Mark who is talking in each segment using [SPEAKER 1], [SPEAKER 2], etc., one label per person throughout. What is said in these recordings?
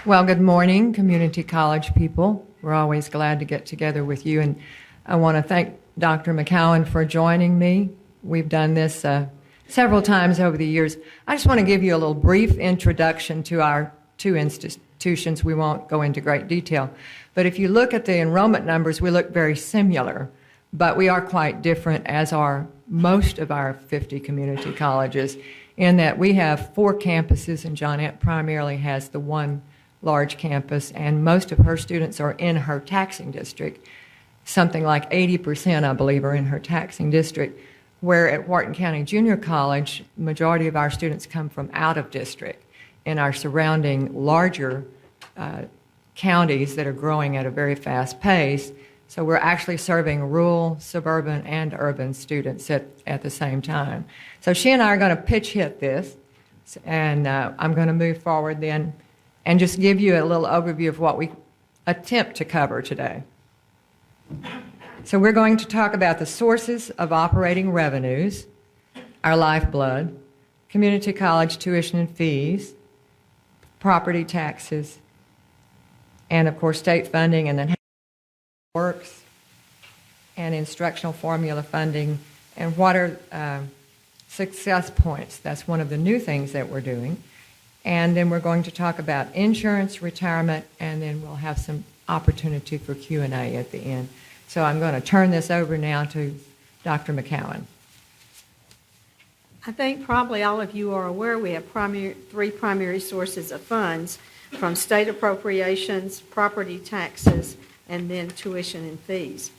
[SPEAKER 1] Well, good morning, community college people. We're always glad to get together with you, and I want to thank Dr. McCowan for joining me. We've done this several times over the years. I just want to give you a little brief introduction to our two institutions. We won't go into great detail, but if you look at the enrollment numbers, we look very similar, but we are quite different, as are most of our 50 community colleges, in that we have 4 campuses, and Johnette primarily has the one large campus, and most of her students are in her taxing district. Something like 80%, I believe, are in her taxing district, where at Wharton County Junior College, the majority of our students come from out of district in our surrounding larger counties that are growing at a very fast pace. So we're actually serving rural, suburban, and urban students at the same time. So she and I are going to pitch hit this, and I'm going to move forward then and just give you a little overview of what we attempt to cover today. So we're going to talk about the sources of operating revenues, our lifeblood, community college tuition and fees, property taxes, and of course state funding, and then how it works, and instructional formula funding, and what are success points. That's one of the new things that we're doing. And then we're going to talk about insurance, retirement, and then we'll have some opportunity for Q&A at the end. So I'm going to turn this over now to Dr. McCowan.
[SPEAKER 2] I think probably all of you are aware we have 3 primary sources of funds, from state appropriations, property taxes, and then tuition and fees.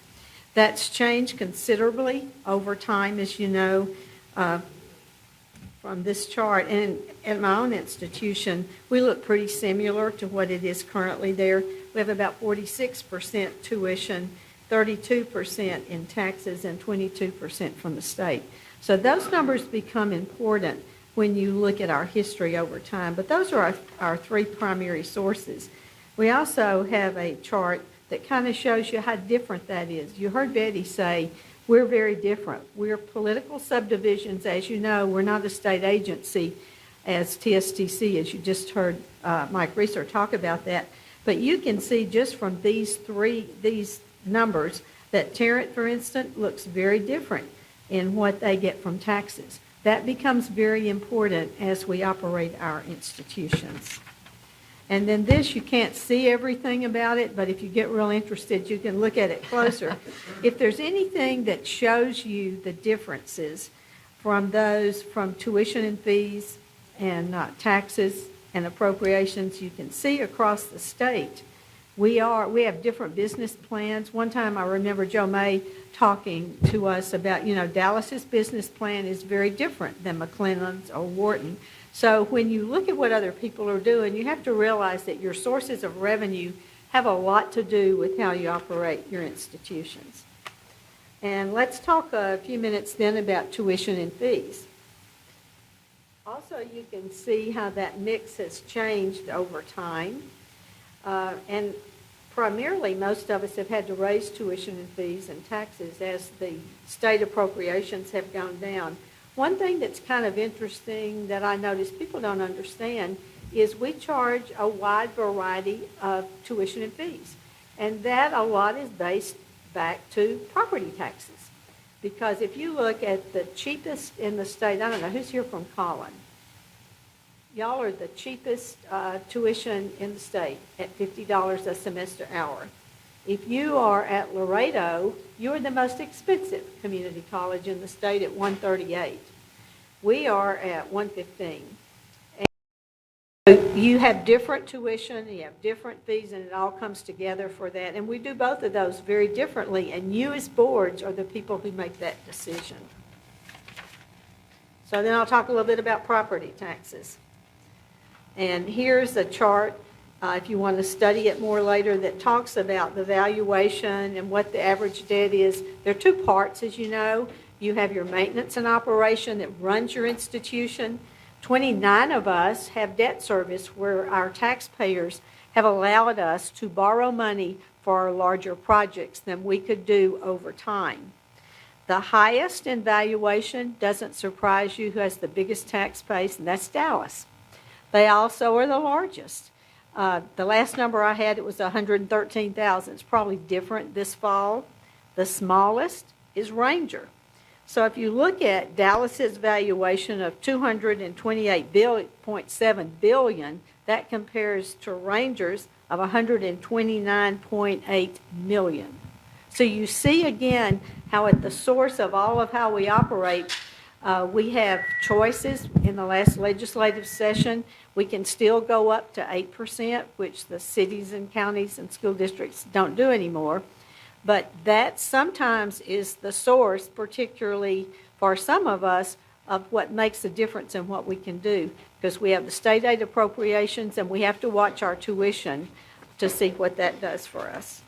[SPEAKER 2] That's changed considerably over time, as you know, from this chart. And at my own institution, we look pretty similar to what it is currently there. We have about 46% tuition, 32% in taxes, and 22% from the state. So those numbers become important when you look at our history over time. But those are our 3 primary sources. We also have a chart that kind of shows you how different that is. You heard Betty say we're very different. We're political subdivisions, as you know. We're not a state agency as TSTC, as you just heard Mike Reeser talk about that. But you can see just from these numbers that Tarrant, for instance, looks very different in what they get from taxes. That becomes very important as we operate our institutions. And then this, you can't see everything about it, but if you get real interested, you can look at it closer. If there's anything that shows you the differences from tuition and fees and taxes and appropriations, you can see across the state, we have different business plans. One time I remember Joe May talking to us about, Dallas's business plan is very different than McLennan's or Wharton. So when you look at what other people are doing, you have to realize that your sources of revenue have a lot to do with how you operate your institutions. And let's talk a few minutes then about tuition and fees. Also, you can see how that mix has changed over time. And primarily, most of us have had to raise tuition and fees and taxes as the state appropriations have gone down. One thing that's kind of interesting that I notice people don't understand is we charge a wide variety of tuition and fees. And that a lot is based back to property taxes. Because if you look at the cheapest in the state, I don't know, who's here from Collin? Y'all are the cheapest tuition in the state at $50 a semester hour. If you are at Laredo, you're the most expensive community college in the state at $138. We are at $115. And so you have different tuition, you have different fees, and it all comes together for that. And we do both of those very differently, and you as boards are the people who make that decision. So then I'll talk a little bit about property taxes. And here's a chart, if you want to study it more later, that talks about the valuation and what the average debt is. There are 2 parts, as you know. You have your maintenance and operation that runs your institution. 29 of us have debt service where our taxpayers have allowed us to borrow money for our larger projects than we could do over time. The highest in valuation doesn't surprise you, who has the biggest tax base, and that's Dallas. They also are the largest. The last number I had, it was 113,000. It's probably different this fall. The smallest is Ranger. So if you look at Dallas's valuation of $228.7 billion, that compares to Ranger's of $129.8 million. So you see again how at the source of all of how we operate, we have choices. In the last legislative session, we can still go up to 8%, which the cities and counties and school districts don't do anymore. But that sometimes is the source, particularly for some of us, of what makes a difference in what we can do. Because we have the state aid appropriations and we have to watch our tuition to see what that does for us.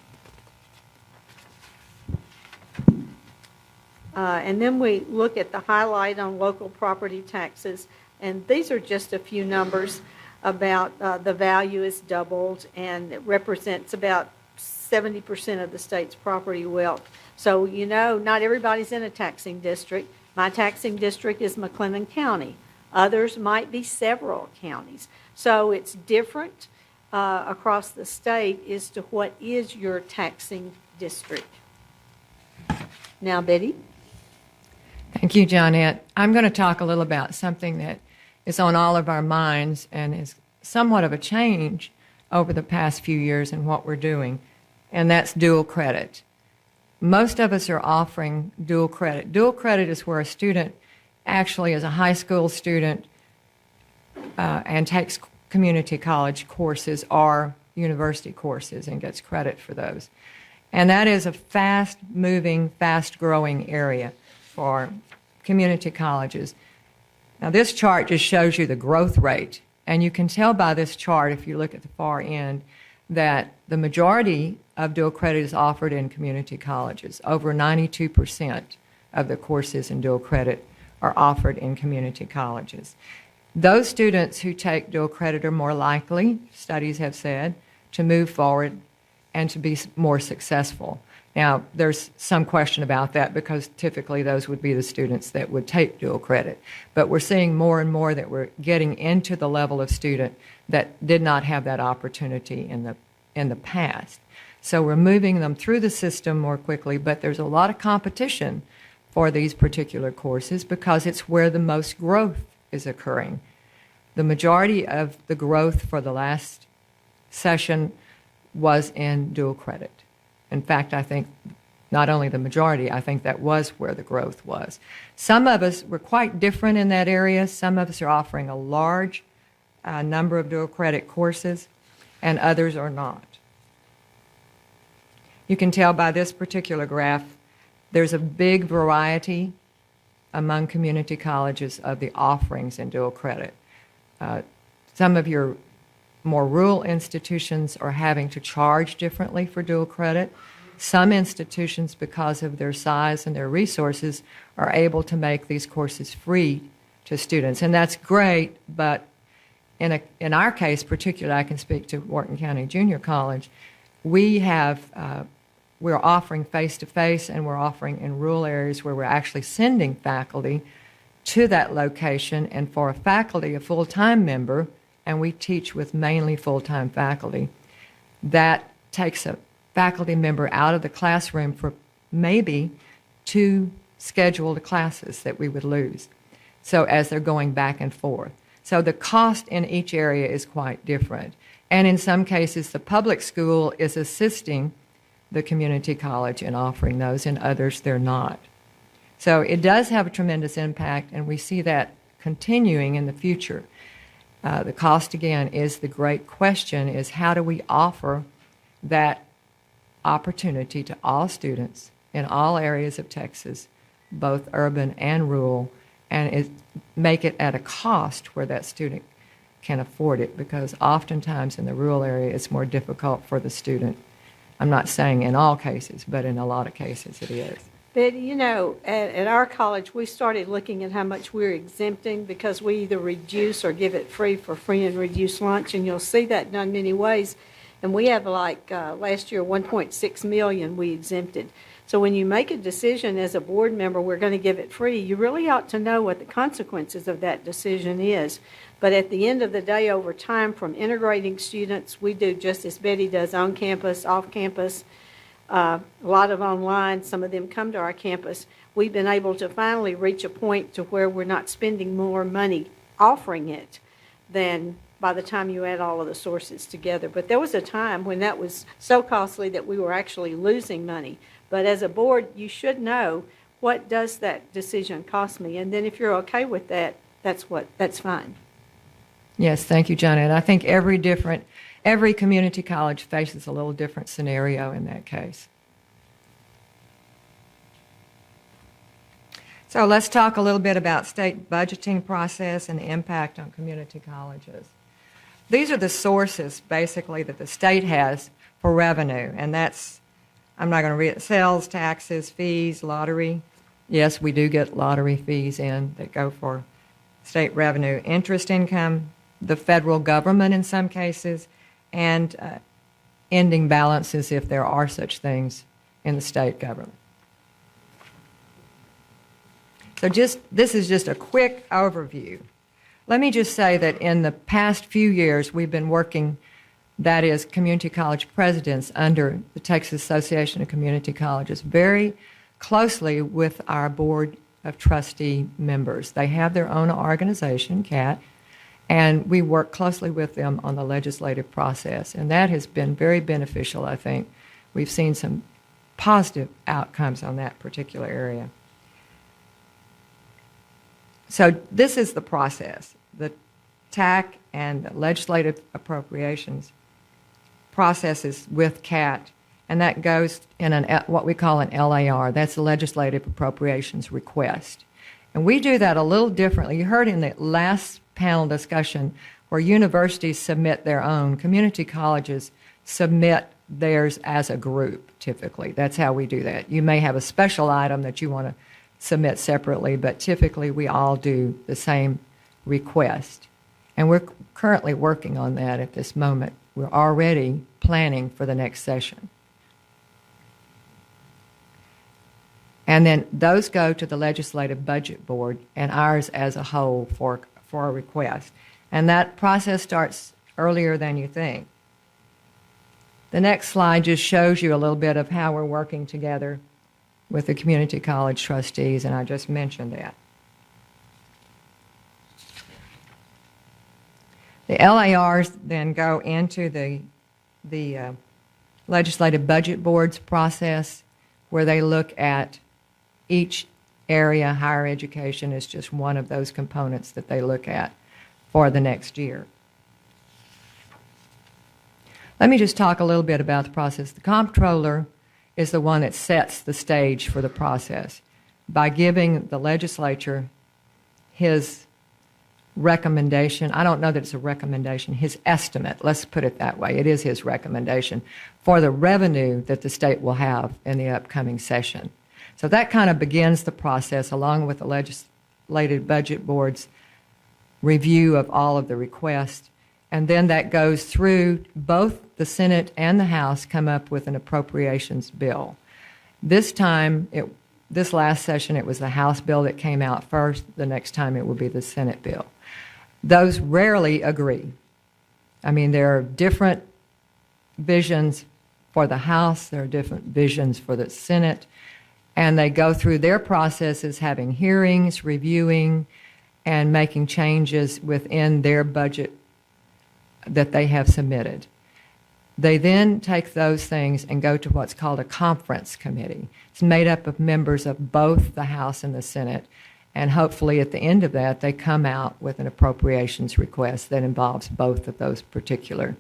[SPEAKER 2] And then we look at the highlight on local property taxes. And these are just a few numbers about the value is doubled, and it represents about 70% of the state's property wealth. So, you know, not everybody's in a taxing district. My taxing district is McLennan County. Others might be several counties. So it's different across the state as to what is your taxing district. Now, Betty?
[SPEAKER 1] Thank you, Johnette. I'm going to talk a little about something that is on all of our minds and is somewhat of a change over the past few years in what we're doing, and that's dual credit. Most of us are offering dual credit. Dual credit is where a student actually is a high school student and takes community college courses or university courses and gets credit for those. And that is a fast-moving, fast-growing area for community colleges. Now, this chart just shows you the growth rate, and you can tell by this chart, if you look at the far end, that the majority of dual credit is offered in community colleges. Over 92% of the courses in dual credit are offered in community colleges. Those students who take dual credit are more likely, studies have said, to move forward and to be more successful. Now, there's some question about that because typically those would be the students that would take dual credit. But we're seeing more and more that we're getting into the level of student that did not have that opportunity in the past. So we're moving them through the system more quickly, but there's a lot of competition for these particular courses because it's where the most growth is occurring. The majority of the growth for the last session was in dual credit. In fact, I think not only the majority, I think that was where the growth was. Some of us were quite different in that area. Some of us are offering a large number of dual credit courses, and others are not. You can tell by this particular graph, there's a big variety among community colleges of the offerings in dual credit. Some of your more rural institutions are having to charge differently for dual credit. Some institutions, because of their size and their resources, are able to make these courses free to students. And that's great, but in our case, particularly, I can speak to Wharton County Junior College, we're offering face-to-face, and we're offering in rural areas where we're actually sending faculty to that location. And for a faculty, a full-time member, and we teach with mainly full-time faculty, that takes a faculty member out of the classroom for maybe 2 scheduled classes that we would lose, so as they're going back and forth. So the cost in each area is quite different. And in some cases, the public school is assisting the community college in offering those, in others they're not. So it does have a tremendous impact, and we see that continuing in the future. The cost, again, is the great question, is how do we offer that opportunity to all students in all areas of Texas, both urban and rural, and make it at a cost where that student can afford it, because oftentimes in the rural area it's more difficult for the student. I'm not saying in all cases, but in a lot of cases it is.
[SPEAKER 2] But, you know, at our college, we started looking at how much we're exempting because we either reduce or give it free for free and reduced lunch, and you'll see that done many ways. And we have, like, last year, $1.6 million we exempted. So when you make a decision as a board member, we're going to give it free, you really ought to know what the consequences of that decision is. But at the end of the day, over time, from integrating students, we do just as Betty does, on campus, off campus, a lot of online, some of them come to our campus. We've been able to finally reach a point to where we're not spending more money offering it than by the time you add all of the sources together. But there was a time when that was so costly that we were actually losing money. But as a board, you should know, what does that decision cost me? And then if you're okay with that, that's fine.
[SPEAKER 1] Yes, thank you, Janet. I think every community college faces a little different scenario in that case. So let's talk a little bit about state budgeting process and the impact on community colleges. These are the sources, basically, that the state has for revenue, and that's, I'm not going to read it, sales, taxes, fees, lottery. Yes, we do get lottery fees in that go for state revenue, interest income, the federal government in some cases, and ending balances if there are such things in the state government. So this is just a quick overview. Let me just say that in the past few years, we've been working, that is, community college presidents under the Texas Association of Community Colleges, very closely with our board of trustee members. They have their own organization, CAT, and we work closely with them on the legislative process, and that has been very beneficial, I think. We've seen some positive outcomes on that particular area. So this is the process. The TAC and the legislative appropriations processes with CAT, and that goes in what we call an LAR. That's a legislative appropriations request. And we do that a little differently. You heard in the last panel discussion where universities submit their own. Community colleges submit theirs as a group, typically. That's how we do that. You may have a special item that you want to submit separately, but typically we all do the same request. And we're currently working on that at this moment. We're already planning for the next session. And then those go to the Legislative Budget Board and ours as a whole for a request. And that process starts earlier than you think. The next slide just shows you a little bit of how we're working together with the community college trustees, and I just mentioned that. The LARs then go into the Legislative Budget Board's process, where they look at each area. Higher education is just one of those components that they look at for the next year. Let me just talk a little bit about the process. The comptroller is the one that sets the stage for the process by giving the legislature his recommendation. I don't know that it's a recommendation, his estimate, let's put it that way. It is his recommendation for the revenue that the state will have in the upcoming session. So that kind of begins the process along with the Legislative Budget Board's review of all of the requests. And then that goes through both the Senate and the House come up with an appropriations bill. This time, this last session, it was the House bill that came out first. The next time it will be the Senate bill. Those rarely agree. I mean, there are different visions for the House. There are different visions for the Senate. And they go through their processes, having hearings, reviewing, and making changes within their budget that they have submitted. They then take those things and go to what's called a conference committee. It's made up of members of both the House and the Senate, and hopefully at the end of that they come out with an appropriations request that involves both of those particular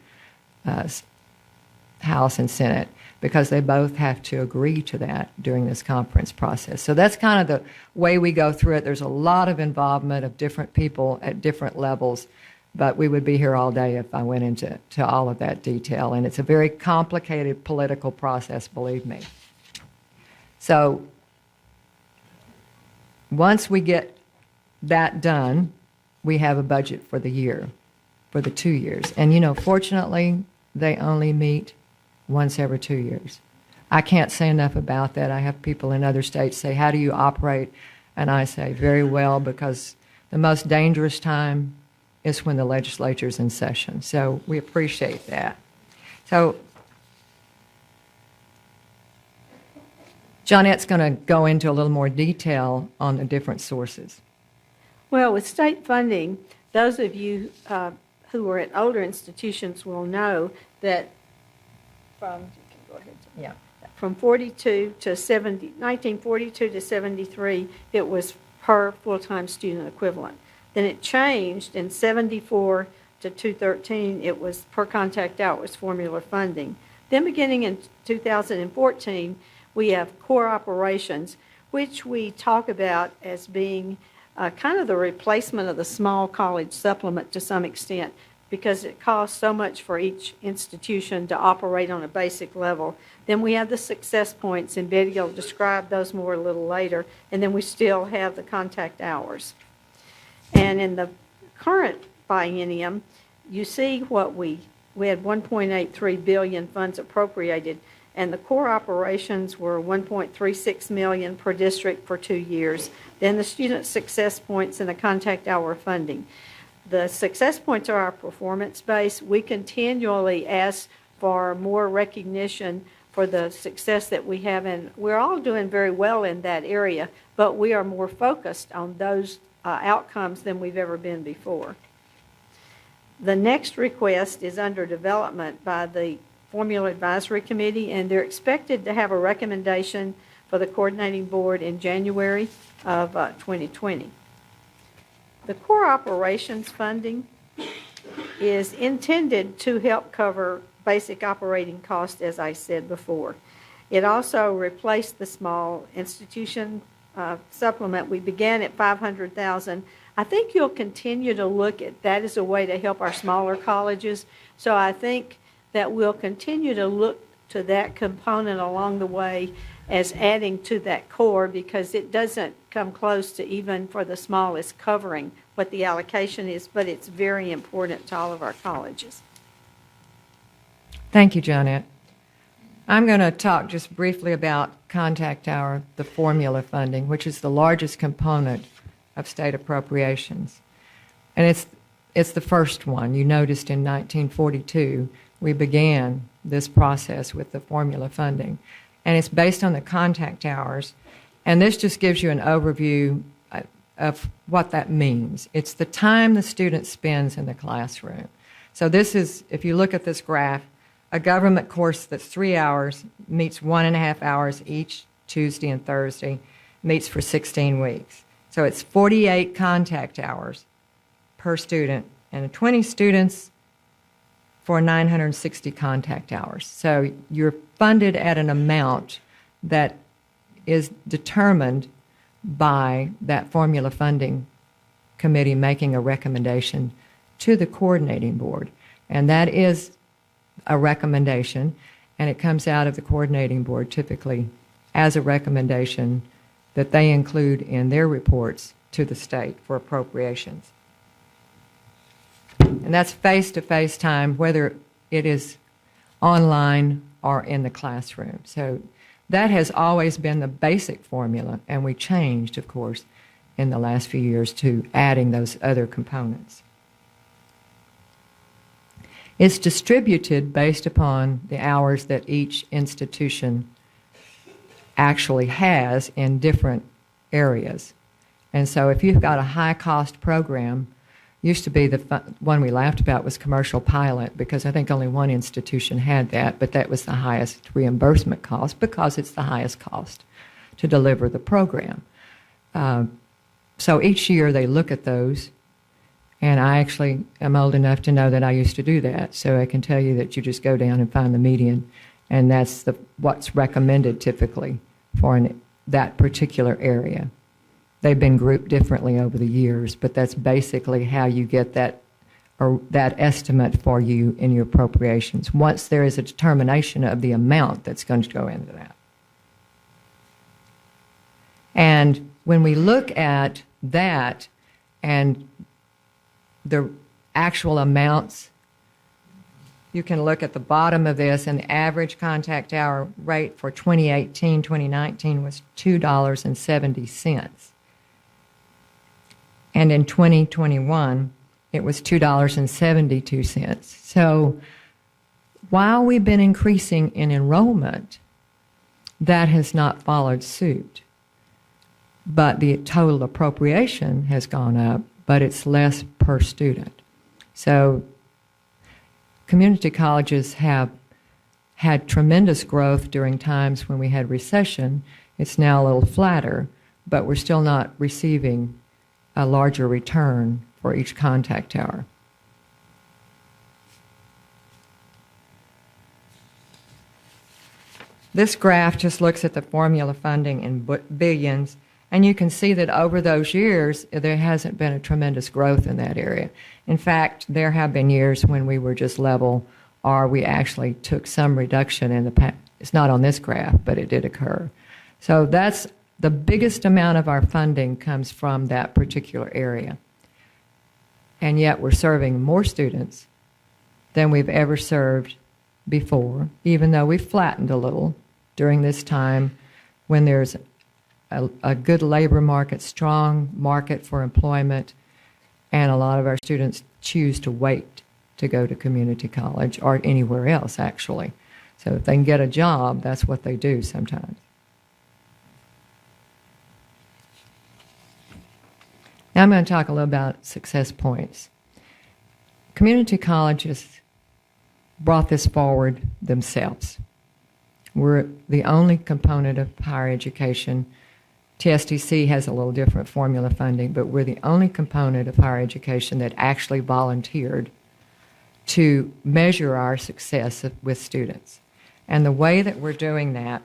[SPEAKER 1] House and Senate, because they both have to agree to that during this conference process. So that's kind of the way we go through it. There's a lot of involvement of different people at different levels, but we would be here all day if I went into all of that detail. And it's a very complicated political process, believe me. So once we get that done, we have a budget for the year, for the 2 years. And, you know, fortunately, they only meet once every 2 years. I can't say enough about that. I have people in other states say, how do you operate? And I say, very well, because the most dangerous time is when the legislature's in session. So we appreciate that. So Johnette's going to go into a little more detail on the different sources.
[SPEAKER 2] Well, with state funding, those of you who are at older institutions will know that from 42 to 70, 1942 to 73, it was per full-time student equivalent. Then it changed in 74 to 213, it was per contact hour, was formula funding. Then beginning in 2014, we have core operations, which we talk about as being kind of the replacement of the small college supplement to some extent, because it costs so much for each institution to operate on a basic level. Then we have the success points, and Betty will describe those more a little later, and then we still have the contact hours. And in the current biennium, you see what we had $1.83 billion funds appropriated, and the core operations were $1.36 million per district for 2 years. Then the student success points and the contact hour funding. The success points are our performance base. We continually ask for more recognition for the success that we have, and we're all doing very well in that area, but we are more focused on those outcomes than we've ever been before. The next request is under development by the Formula Advisory Committee, and they're expected to have a recommendation for the coordinating board in January of 2020. The core operations funding is intended to help cover basic operating costs, as I said before. It also replaced the small institution supplement. We began at $500,000. I think you'll continue to look at that as a way to help our smaller colleges. So I think that we'll continue to look to that component along the way as adding to that core, because it doesn't come close to, even for the smallest, covering what the allocation is, but it's very important to all of our colleges.
[SPEAKER 1] Thank you, Johnette. I'm going to talk just briefly about contact hour, the formula funding, which is the largest component of state appropriations. And it's the first one. You noticed in 1942, we began this process with the formula funding. And it's based on the contact hours. And this just gives you an overview of what that means. It's the time the student spends in the classroom. So this is, if you look at this graph, a government course that's 3 hours meets 1.5 hours each Tuesday and Thursday, meets for 16 weeks. So it's 48 contact hours per student, and 20 students for 960 contact hours. So you're funded at an amount that is determined by that formula funding committee making a recommendation to the coordinating board. And that is a recommendation, and it comes out of the coordinating board typically as a recommendation that they include in their reports to the state for appropriations. And that's face-to-face time, whether it is online or in the classroom. So that has always been the basic formula, and we changed, of course, in the last few years to adding those other components. It's distributed based upon the hours that each institution actually has in different areas. And so if you've got a high-cost program, used to be the one we laughed about was commercial pilot, because I think only one institution had that, but that was the highest reimbursement cost because it's the highest cost to deliver the program. So each year they look at those, and I actually am old enough to know that I used to do that, so I can tell you that you just go down and find the median, and that's what's recommended typically for that particular area. They've been grouped differently over the years, but that's basically how you get that estimate for you in your appropriations, once there is a determination of the amount that's going to go into that. And when we look at that and the actual amounts you can look at the bottom of this, and the average contact hour rate for 2018-2019 was $2.70. And in 2021, it was $2.72. So while we've been increasing in enrollment, that has not followed suit. But the total appropriation has gone up, but it's less per student. So community colleges have had tremendous growth during times when we had recession. It's now a little flatter, but we're still not receiving a larger return for each contact hour. This graph just looks at the formula funding in billions, and you can see that over those years, there hasn't been a tremendous growth in that area. In fact, there have been years when we were just level, or we actually took some reduction in the past. It's not on this graph, but it did occur. So that's the biggest amount of our funding comes from that particular area. And yet we're serving more students than we've ever served before, even though we've flattened a little during this time when there's a good labor market, strong market for employment, and a lot of our students choose to wait to go to community college or anywhere else, actually. So if they can get a job, that's what they do sometimes. Now I'm going to talk a little about success points. Community colleges brought this forward themselves. We're the only component of higher education. TSTC has a little different formula funding, but we're the only component of higher education that actually volunteered to measure our success with students. And the way that we're doing that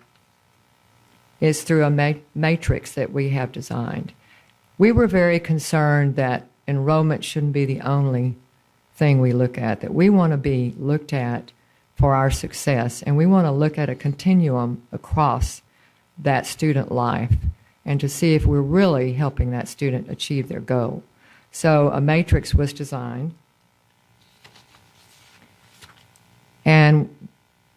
[SPEAKER 1] is through a matrix that we have designed. We were very concerned that enrollment shouldn't be the only thing we look at, that we want to be looked at for our success, and we want to look at a continuum across that student life and to see if we're really helping that student achieve their goal. So a matrix was designed, and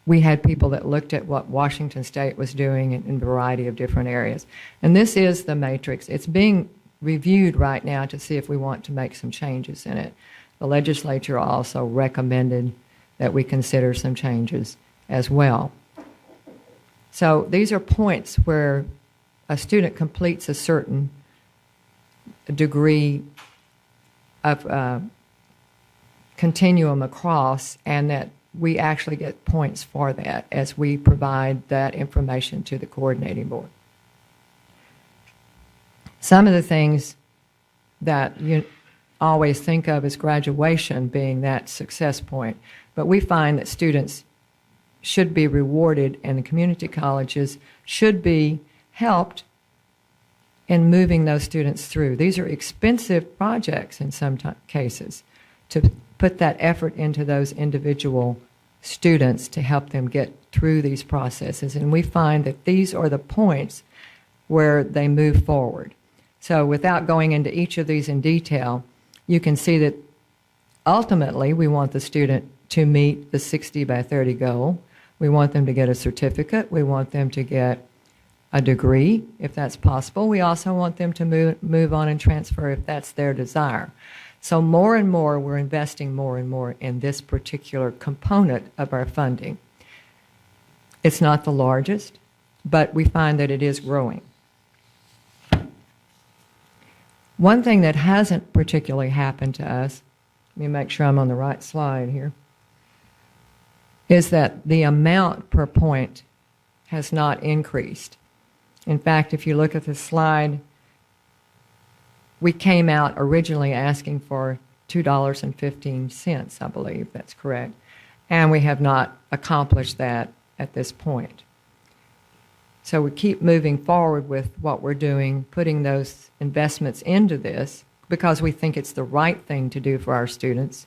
[SPEAKER 1] we had people that looked at what Washington State was doing in a variety of different areas. And this is the matrix. It's being reviewed right now to see if we want to make some changes in it. The legislature also recommended that we consider some changes as well. So these are points where a student completes a certain degree of continuum across, and that we actually get points for that as we provide that information to the coordinating board. Some of the things that you always think of as graduation being that success point, but we find that students should be rewarded and the community colleges should be helped in moving those students through. These are expensive projects in some cases to put that effort into those individual students to help them get through these processes. And we find that these are the points where they move forward. So without going into each of these in detail, you can see that ultimately we want the student to meet the 60 by 30 goal. We want them to get a certificate. We want them to get a degree, if that's possible. We also want them to move on and transfer if that's their desire. So more and more, we're investing more and more in this particular component of our funding. It's not the largest, but we find that it is growing. One thing that hasn't particularly happened to us, let me make sure I'm on the right slide here, is that the amount per point has not increased. In fact, if you look at the slide, we came out originally asking for $2.15, I believe that's correct, and we have not accomplished that at this point. So we keep moving forward with what we're doing, putting those investments into this because we think it's the right thing to do for our students.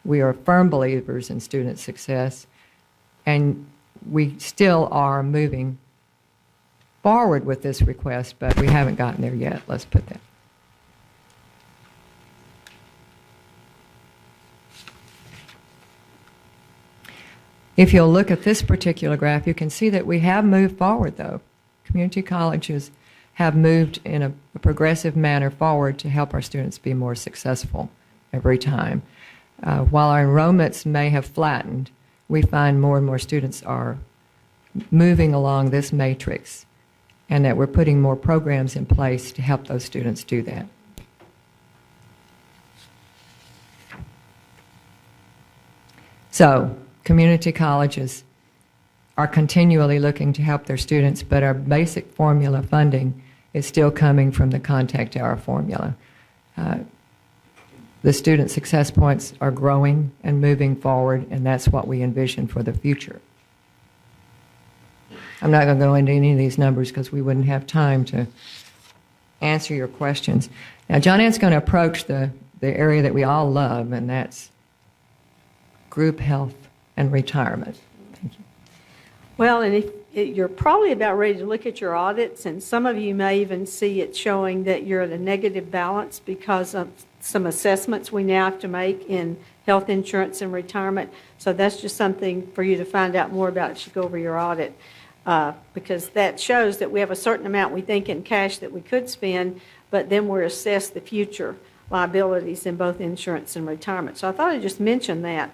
[SPEAKER 1] We are firm believers in student success, and we still are moving forward with this request, but we haven't gotten there yet. Let's put that. If you'll look at this particular graph, you can see that we have moved forward, though. Community colleges have moved in a progressive manner forward to help our students be more successful every time. While our enrollments may have flattened, we find more and more students are moving along this matrix, and that we're putting more programs in place to help those students do that. So, community colleges are continually looking to help their students, but our basic formula funding is still coming from the contact hour formula. The student success points are growing and moving forward, and that's what we envision for the future. I'm not going to go into any of these numbers because we wouldn't have time to answer your questions. Now, John Ann's going to approach the area that we all love, and that's group health and retirement. Thank you.
[SPEAKER 2] Well, and you're probably about ready to look at your audits, and some of you may even see it showing that you're at a negative balance because of some assessments we now have to make in health insurance and retirement. So that's just something for you to find out more about as you go over your audit, because that shows that we have a certain amount we think in cash that we could spend, but then we're assessed the future liabilities in both insurance and retirement. So I thought I'd just mention that.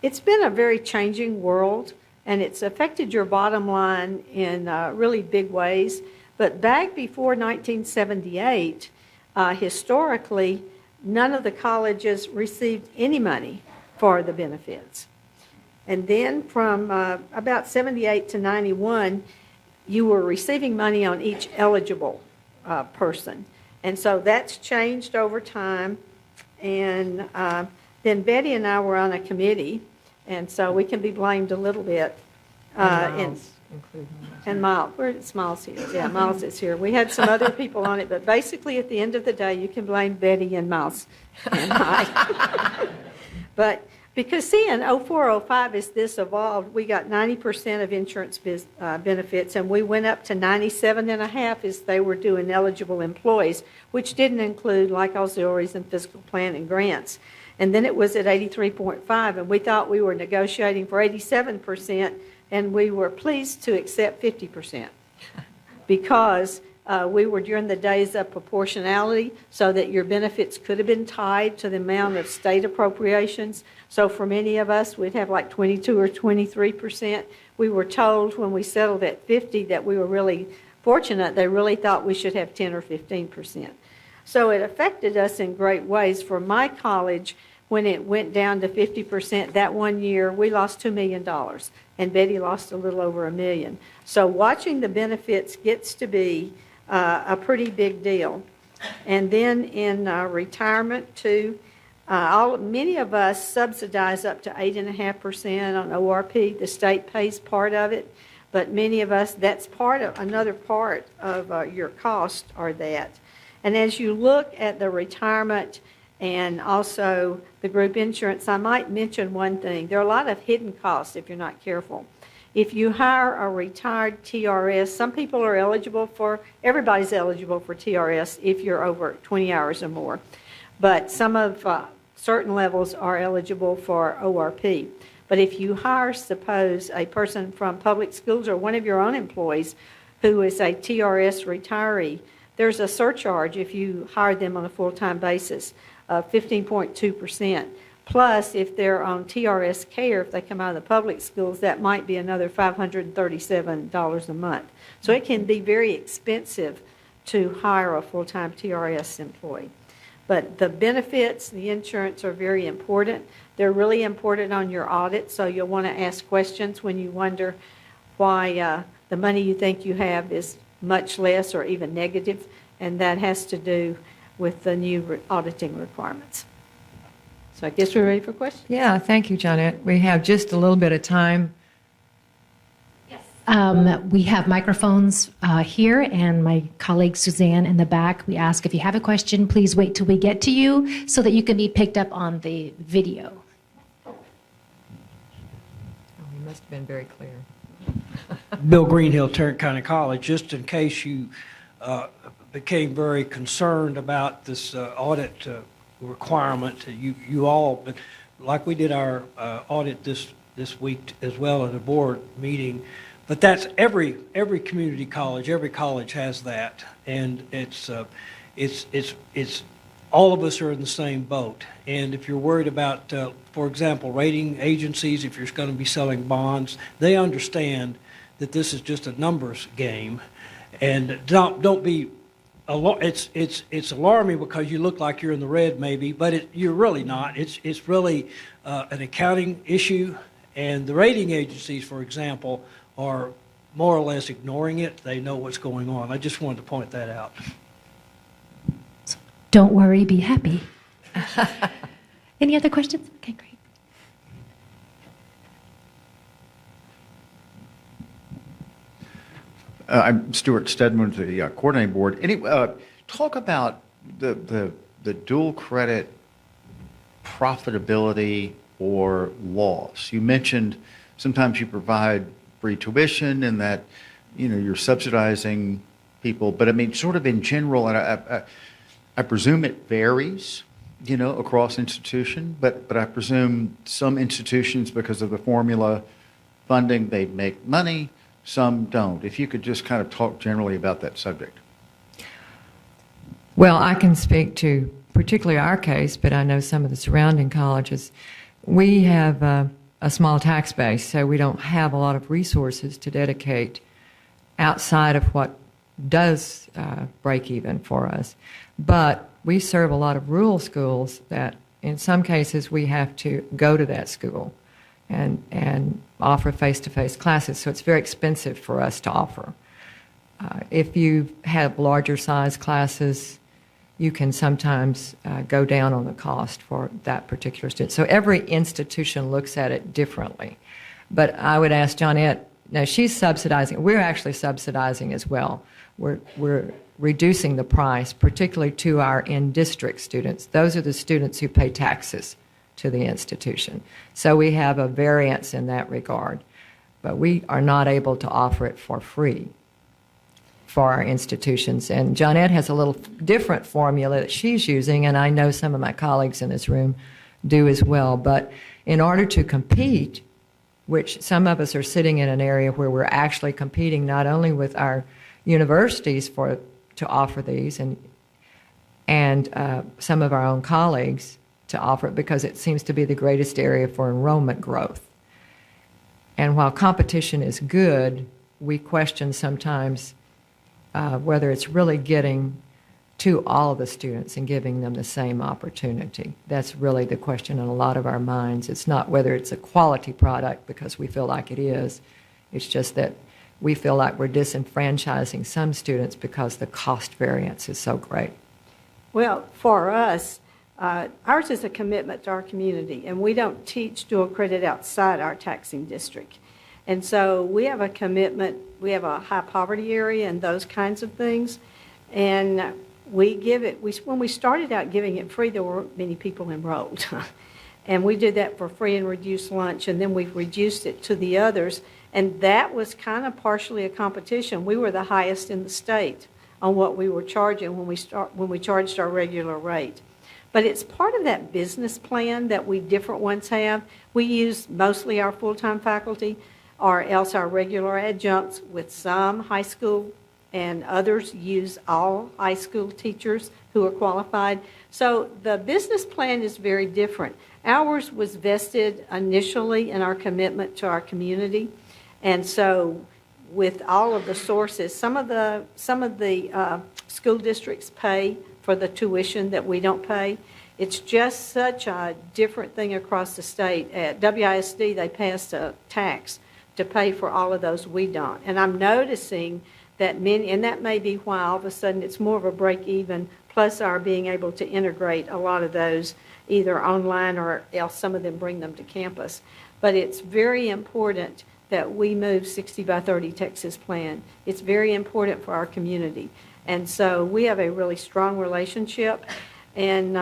[SPEAKER 2] It's been a very changing world, and it's affected your bottom line in really big ways. But back before 1978, historically, none of the colleges received any money for the benefits. And then from about 78 to 91, you were receiving money on each eligible person. And so that's changed over time. And then Betty and I were on a committee, and so we can be blamed a little bit. And Miles. Where's Miles here? Yeah, Miles is here. We had some other people on it, but basically at the end of the day, you can blame Betty and Miles and I. But because, see, in 04-05, as this evolved, we got 90% of insurance benefits, and we went up to 97.5% as they were doing eligible employees, which didn't include like auxiliaries and physical plan and grants. And then it was at 83.5%, and we thought we were negotiating for 87%, and we were pleased to accept 50% because we were during the days of proportionality, so that your benefits could have been tied to the amount of state appropriations. So for many of us, we'd have like 22 or 23%. We were told when we settled at 50 that we were really fortunate. They really thought we should have 10 or 15%. So it affected us in great ways. For my college, when it went down to 50% that one year, we lost $2 million, and Betty lost a little over $1 million. So watching the benefits gets to be a pretty big deal. And then in retirement too, many of us subsidize up to 8.5% on ORP. The state pays part of it, but many of us, that's another part of your cost are that. And as you look at the retirement and also the group insurance, I might mention one thing. There are a lot of hidden costs if you're not careful. If you hire a retired TRS, some people are everybody's eligible for TRS if you're over 20 hours or more. But some of certain levels are eligible for ORP. But if you hire, suppose, a person from public schools or one of your own employees who is a TRS retiree, there's a surcharge if you hire them on a full-time basis of 15.2%. Plus, if they're on TRS care, if they come out of the public schools, that might be another $537 a month. So it can be very expensive to hire a full-time TRS employee. But the benefits, the insurance are very important. They're really important on your audit, so you'll want to ask questions when you wonder why the money you think you have is much less or even negative, and that has to do with the new auditing requirements. So I guess we're ready for questions?
[SPEAKER 1] Yeah, thank you, Johnette. We have just a little bit of time.
[SPEAKER 3] Yes. We have microphones here, and my colleague Suzanne in the back. We ask if you have a question, please wait till we get to you so that you can be picked up on the video.
[SPEAKER 1] Oh, you must have been very clear.
[SPEAKER 4] Bill Greenhill, Tarrant County College. Just in case you became very concerned about this audit requirement, you all, but like we did our audit this this week as well at a board meeting. But that's every community college, every college has that, and it's all of us are in the same boat. And if you're worried about, for example, rating agencies, if you're going to be selling bonds, they understand that this is just a numbers game, and don't be. It's alarming because you look like you're in the red maybe, but you're really not. It's really an accounting issue, and the rating agencies, for example, are more or less ignoring it. They know what's going on. I just wanted to point that out.
[SPEAKER 3] Don't worry, be happy. Any other questions? Okay, great.
[SPEAKER 5] I'm Stuart Stedman, the coordinating board. Talk about the dual credit profitability or loss. You mentioned sometimes you provide free tuition and that you're subsidizing people, but I mean sort of in general, and I presume it varies, across institution, but I presume some institutions, because of the formula funding, they make money. Some don't. If you could just kind of talk generally about that subject.
[SPEAKER 1] Well, I can speak to particularly our case, but I know some of the surrounding colleges. We have a small tax base, so we don't have a lot of resources to dedicate outside of what does break even for us. But we serve a lot of rural schools that in some cases we have to go to that school and offer face-to-face classes, so it's very expensive for us to offer. If you have larger size classes, you can sometimes go down on the cost for that particular student. So every institution looks at it differently. But I would ask Johnette, now she's subsidizing, we're actually subsidizing as well. We're reducing the price, particularly to our in-district students. Those are the students who pay taxes to the institution. So we have a variance in that regard. But we are not able to offer it for free for our institutions. And Johnette has a little different formula that she's using, and I know some of my colleagues in this room do as well. But in order to compete, which some of us are sitting in an area where we're actually competing not only with our universities to offer these and some of our own colleagues to offer it, because it seems to be the greatest area for enrollment growth. And while competition is good, we question sometimes whether it's really getting to all of the students and giving them the same opportunity. That's really the question in a lot of our minds. It's not whether it's a quality product, because we feel like it is. It's just that we feel like we're disenfranchising some students because the cost variance is so great.
[SPEAKER 2] Well, for us, ours is a commitment to our community, and we don't teach dual credit outside our taxing district. And so we have a commitment. We have a high poverty area and those kinds of things. And we give it, when we started out giving it free, there weren't many people enrolled. And we did that for free and reduced lunch, and then we've reduced it to the others. And that was kind of partially a competition. We were the highest in the state on what we were charging when we charged our regular rate. But it's part of that business plan that we different ones have. We use mostly our full-time faculty, or else our regular adjuncts, with some high school, and others use all high school teachers who are qualified. So the business plan is very different. Ours was vested initially in our commitment to our community, and so with all of the sources, some of the school districts pay for the tuition that we don't pay. It's just such a different thing across the state. At WISD, they passed a tax to pay for all of those. We don't. And I'm noticing that many, and that may be why all of a sudden it's more of a break even, plus our being able to integrate a lot of those either online or else some of them bring them to campus. But it's very important that we move 60 by 30 Texas plan. It's very important for our community. And so we have a really strong relationship. And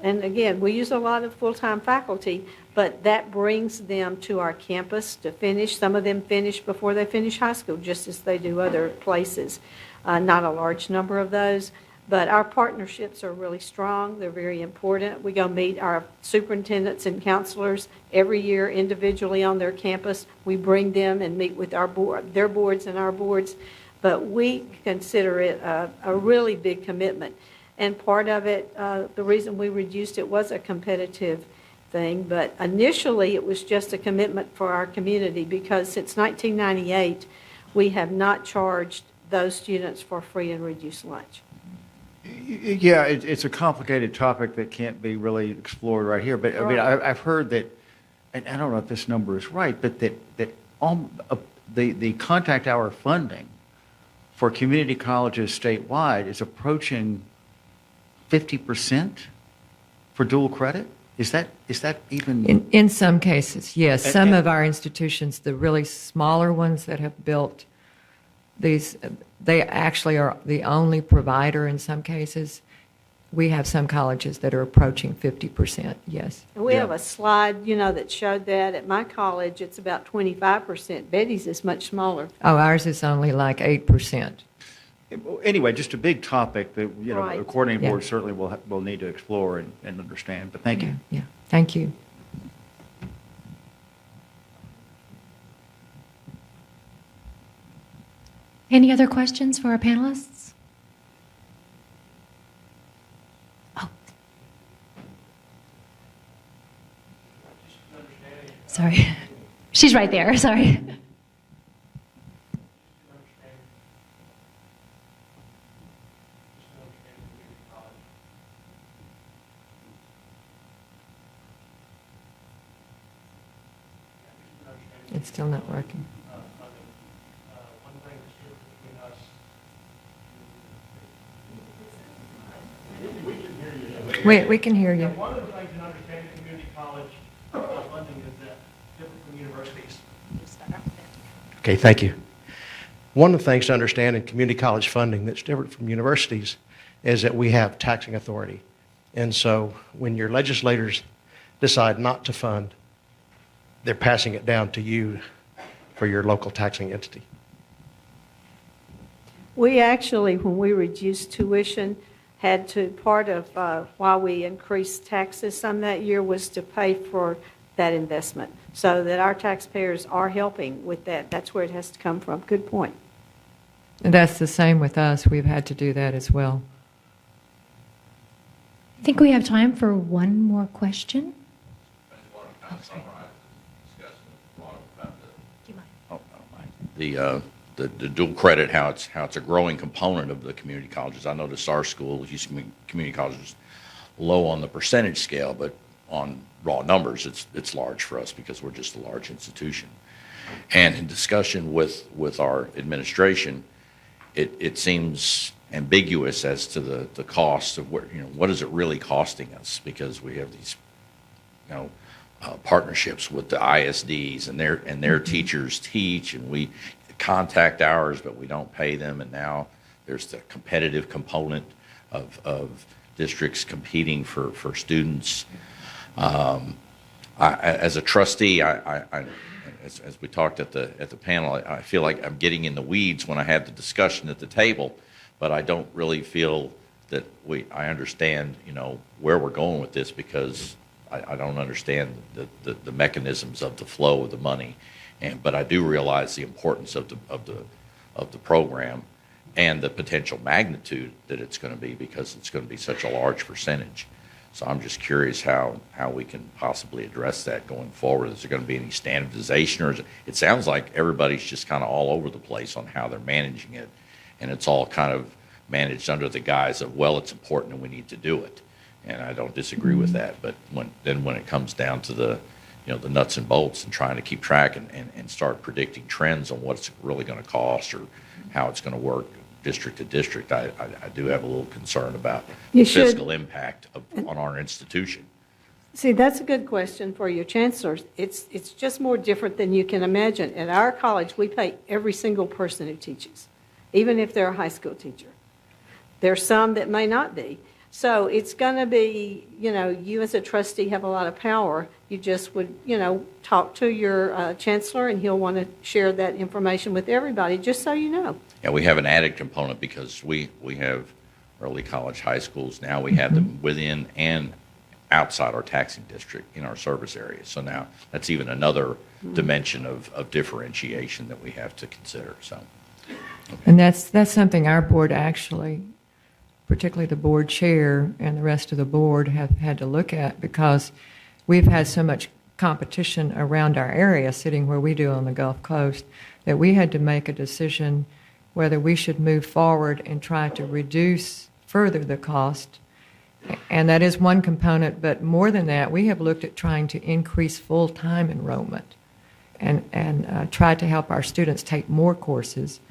[SPEAKER 2] again, we use a lot of full-time faculty, but that brings them to our campus to finish. Some of them finish before they finish high school, just as they do other places. Not a large number of those, But our partnerships are really strong. They're very important. We go meet our superintendents and counselors every year individually on their campus. We bring them and meet with our board, their boards and our boards. But we consider it a really big commitment. And part of it, the reason we reduced it was a competitive thing. But initially, it was just a commitment for our community because since 1998, we have not charged those students for free and reduced lunch.
[SPEAKER 5] Yeah, it's a complicated topic that can't be really explored right here. But I mean,
[SPEAKER 2] Right.
[SPEAKER 5] I've heard that, and I don't know if this number is right, but that the contact hour funding for community colleges statewide is approaching 50% for dual credit. Is that even?
[SPEAKER 1] In some cases, yes.
[SPEAKER 5] And-
[SPEAKER 1] Some
[SPEAKER 5] and-
[SPEAKER 1] of our institutions, the really smaller ones that have built these, they actually are the only provider in some cases. We have some colleges that are approaching 50%, yes.
[SPEAKER 2] And we
[SPEAKER 5] Yeah.
[SPEAKER 2] have a slide, that showed that. At my college, it's about 25%. Betty's is much smaller.
[SPEAKER 1] Oh, ours is only like 8%.
[SPEAKER 5] Anyway, just a big topic that,
[SPEAKER 2] Right.
[SPEAKER 5] the coordinating
[SPEAKER 1] Yeah.
[SPEAKER 5] board certainly will need to explore and understand. But thank you.
[SPEAKER 1] Yeah, thank you.
[SPEAKER 3] Any other questions for our panelists? Oh. Sorry. She's right there. Sorry.
[SPEAKER 1] It's still not working. We can hear you.
[SPEAKER 6] One of the things in understanding community college funding is that different from universities. Okay, thank you. One of the things to understand in community college funding that's different from universities is that we have taxing authority. And so when your legislators decide not to fund, they're passing it down to you for your local taxing entity.
[SPEAKER 2] We actually, when we reduced tuition, had to, part of why we increased taxes some that year was to pay for that investment, so that our taxpayers are helping with that. That's where it has to come from. Good point.
[SPEAKER 1] And that's the same with us. We've had to do that as well.
[SPEAKER 3] I think we have time for one more question.
[SPEAKER 7] The dual credit, how it's a growing component of the community colleges. I noticed our school, Houston Community College, is low on the percentage scale, but on raw numbers, it's large for us because we're just a large institution. And in discussion with our administration, it seems ambiguous as to the cost of what is it really costing us, because we have these partnerships with the ISDs and their teachers teach, and we contact hours, but we don't pay them. And now there's the competitive component of districts competing for students. As a trustee, as we talked at the panel, I feel like I'm getting in the weeds when I have the discussion at the table, but I don't really feel that I understand where we're going with this, because I don't understand the mechanisms of the flow of the money. But I do realize the importance of the program and the potential magnitude that it's going to be, because it's going to be such a large percentage. So I'm just curious how we can possibly address that going forward. Is there going to be any standardization, or it sounds like everybody's just kind of all over the place on how they're managing it, and it's all kind of managed under the guise of, well, it's important and we need to do it. And I don't disagree with that. But when it comes down to the nuts and bolts and trying to keep track and start predicting trends on what it's really going to cost or how it's going to work district to district, I do have a little concern about the
[SPEAKER 2] You should-
[SPEAKER 7] fiscal impact on our institution.
[SPEAKER 2] See, that's a good question for your chancellors. It's just more different than you can imagine. At our college, we pay every single person who teaches, even if they're a high school teacher. There's some that may not be. So it's going to be, you as a trustee have a lot of power. You just would, talk to your chancellor, and he'll want to share that information with everybody, just so you know.
[SPEAKER 7] Yeah, we have an added component because we have early college high schools. Now we have them within and outside our taxing district in our service area. So now that's even another dimension of differentiation that we have to consider. So,
[SPEAKER 1] And that's something our board actually, particularly the board chair and the rest of the board, have had to look at, because we've had so much competition around our area, sitting where we do on the Gulf Coast, that we had to make a decision whether we should move forward and try to reduce further the cost. And that is one component, but more than that, we have looked at trying to increase full-time enrollment and try to help our students take more courses,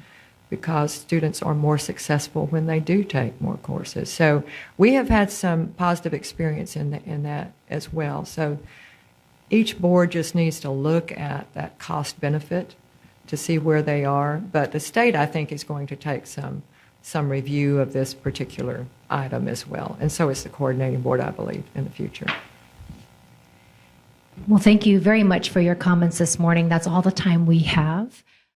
[SPEAKER 1] because students are more successful when they do take more courses. So we have had some positive experience in that as well. So each board just needs to look at that cost benefit to see where they are. But the state, I think, is going to take some review of this particular item as well. And so is the coordinating board, I believe, in the future.
[SPEAKER 3] Well, thank you very much for your comments this morning. That's all the time we have.